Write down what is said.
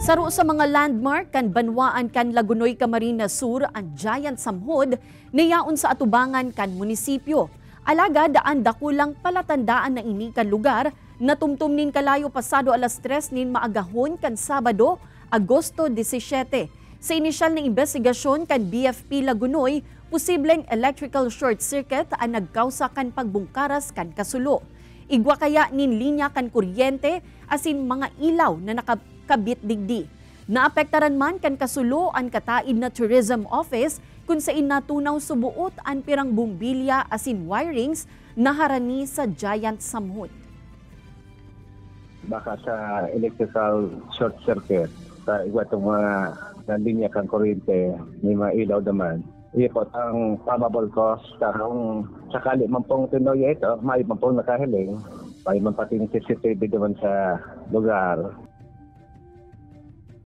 Saro sa mga landmark kan Banwaan kan Lagunoy Camarines Sur ang giant samhod niyaon sa atubangan kan munisipyo. Alaga daan dakulang palatandaan na ini kan lugar na tumtumnin kalayo pasado alas 3 nin maagahon kan Sabado, Agosto 17. Sa inisyal na investigasyon kan BFP Lagunoy, posibleng electrical short circuit ang nagkausa kan pagbungkaras kan kasulo. Igwa kaya nin linya kan kuryente asin mga ilaw na nakakabit digdi. Naapektaran man kan kasulo ang kataid na tourism office kung saan natunaw subuot ang pirang bumbilya asin wirings na harani sa giant samhod. Baka sa electrical short circuit, sa iwa itong mga linya kang kuryente, may mga ilaw naman. Ipot ang probable cause karong sakali man pong tinuloy ito, may man pong nakahiling, may man pati ng CCTV naman sa lugar.